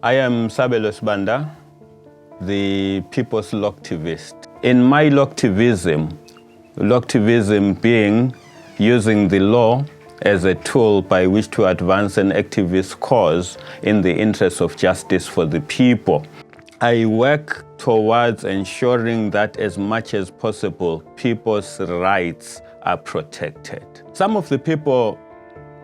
I am Sabelo Sibanda, the people's locktivist. In my locktivism being using the law as a tool by which to advance an activist cause in the interest of justice for the people, I work towards ensuring that as much as possible, people's rights are protected. Some of the people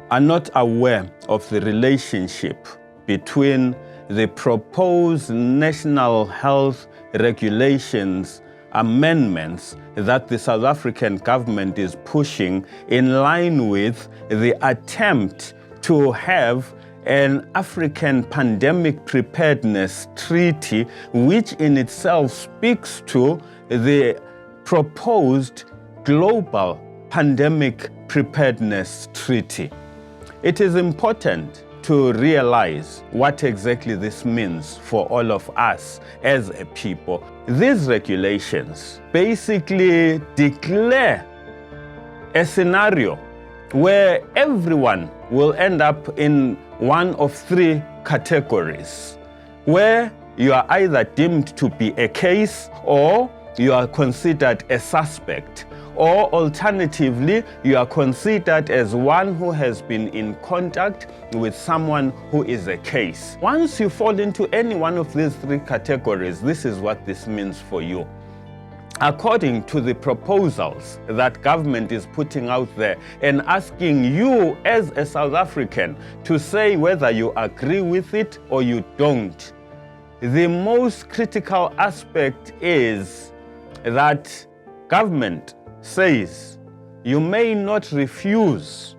are not aware of the relationship between the proposed National Health Regulations amendments that the South African government is pushing in line with the attempt to have an African pandemic preparedness treaty, which in itself speaks to the proposed global pandemic preparedness treaty. It is important to realize what exactly this means for all of us as a people. These regulations basically declare a scenario where everyone will end up in one of three categories, where you are either deemed to be a case or you are considered a suspect, or alternatively, you are considered as one who has been in contact with someone who is a case. Once you fall into any one of these three categories, this is what this means for you. According to the proposals that government is putting out there and asking you as a South African to say whether you agree with it or you don't, the most critical aspect is that government says you may not refuse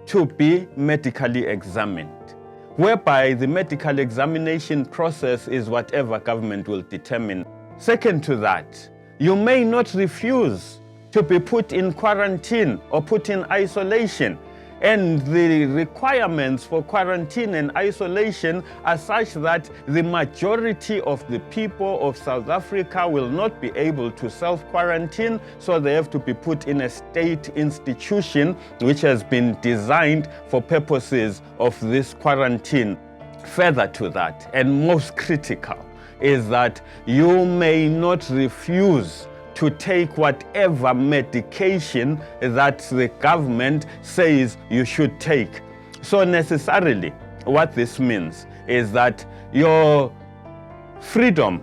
to be medically examined, whereby the medical examination process is whatever government will determine. Second to that, you may not refuse to be put in quarantine or put in isolation. And the requirements for quarantine and isolation are such that the majority of the people of South Africa will not be able to self-quarantine, so they have to be put in a state institution which has been designed for purposes of this quarantine. Further to that, and most critical, is that you may not refuse to take whatever medication that the government says you should take. So necessarily, what this means is that your freedom,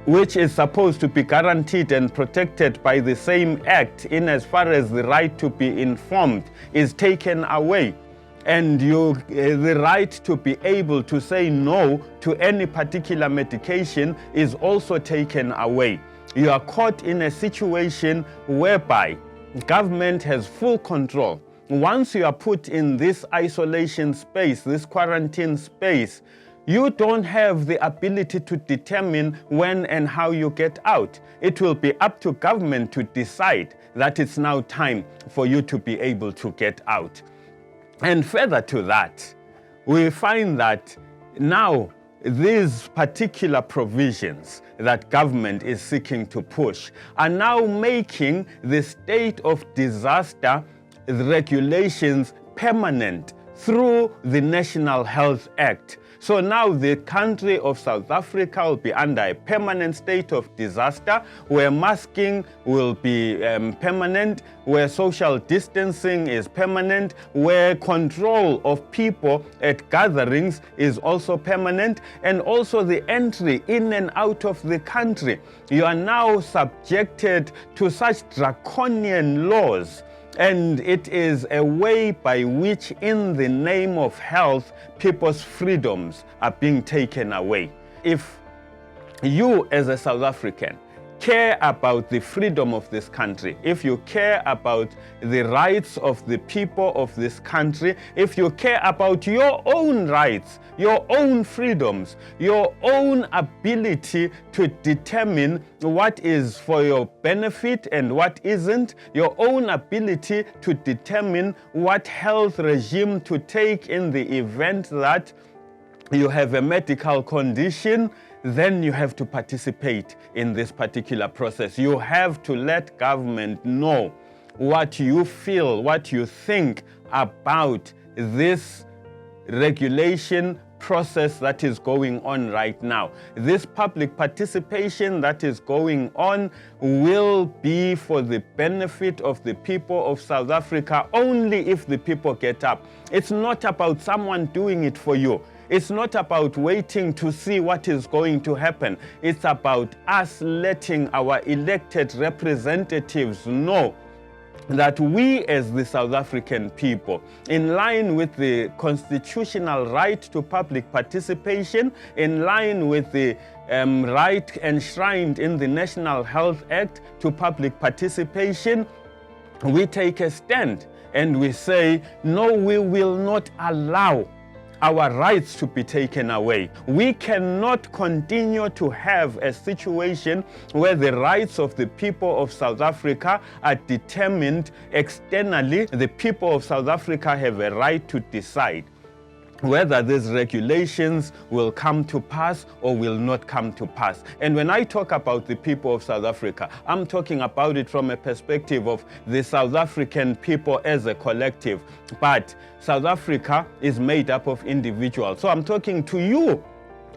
which is supposed to be guaranteed and protected by the same act in as far as the right to be informed, is taken away. And the right to be able to say no to any particular medication is also taken away. You are caught in a situation whereby government has full control. Once you are put in this isolation space, this quarantine space, you don't have the ability to determine when and how you get out. It will be up to government to decide that it's now time for you to be able to get out. And further to that, we find that now these particular provisions that government is seeking to push are now making the state of disaster regulations permanent through the National Health Act. So now the country of South Africa will be under a permanent state of disaster, where masking will be permanent, where social distancing is permanent, where control of people at gatherings is also permanent, and also the entry in and out of the country. You are now subjected to such draconian laws. And it is a way by which, in the name of health, people's freedoms are being taken away. If you, as a South African, care about the freedom of this country, if you care about the rights of the people of this country, if you care about your own rights, your own freedoms, your own ability to determine what is for your benefit and what isn't, your own ability to determine what health regime to take in the event that you have a medical condition, then you have to participate in this particular process. You have to let government know what you feel, what you think about this regulation, process that is going on right now. This public participation that is going on will be for the benefit of the people of South Africa only if the people get up. It's not about someone doing it for you. It's not about waiting to see what is going to happen. It's about us letting our elected representatives know that we as the South African people, in line with the constitutional right to public participation, in line with the right enshrined in the National Health Act to public participation, we take a stand and we say, no, we will not allow our rights to be taken away. We cannot continue to have a situation where the rights of the people of South Africa are determined externally. The people of South Africa have a right to decide whether these regulations will come to pass or will not come to pass. And when I talk about the people of South Africa, I'm talking about it from a perspective of the South African people as a collective. But South Africa is made up of individuals. So I'm talking to you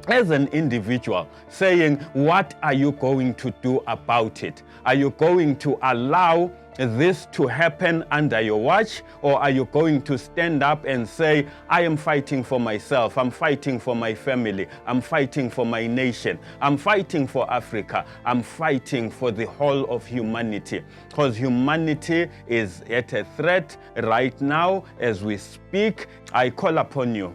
as an individual, saying, what are you going to do about it? Are you going to allow this to happen under your watch, or are you going to stand up and say, I am fighting for myself, I'm fighting for my family, I'm fighting for my nation, I'm fighting for Africa, I'm fighting for the whole of humanity? Because humanity is at a threat right now as we speak. I call upon you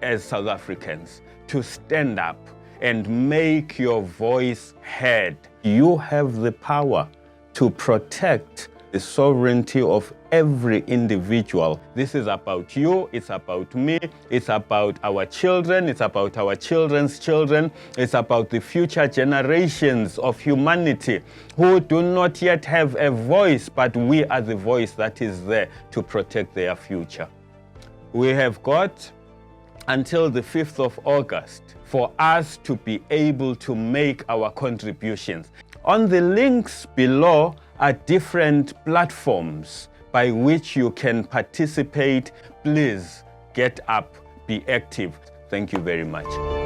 as South Africans to stand up and make your voice heard. You have the power to protect the sovereignty of every individual. This is about you, it's about me, it's about our children, it's about our children's children, it's about the future generations of humanity who do not yet have a voice, but we are the voice that is there to protect their future. We have got until the 5th of August for us to be able to make our contributions. On the links below are different platforms by which you can participate. Please get up, be active. Thank you very much.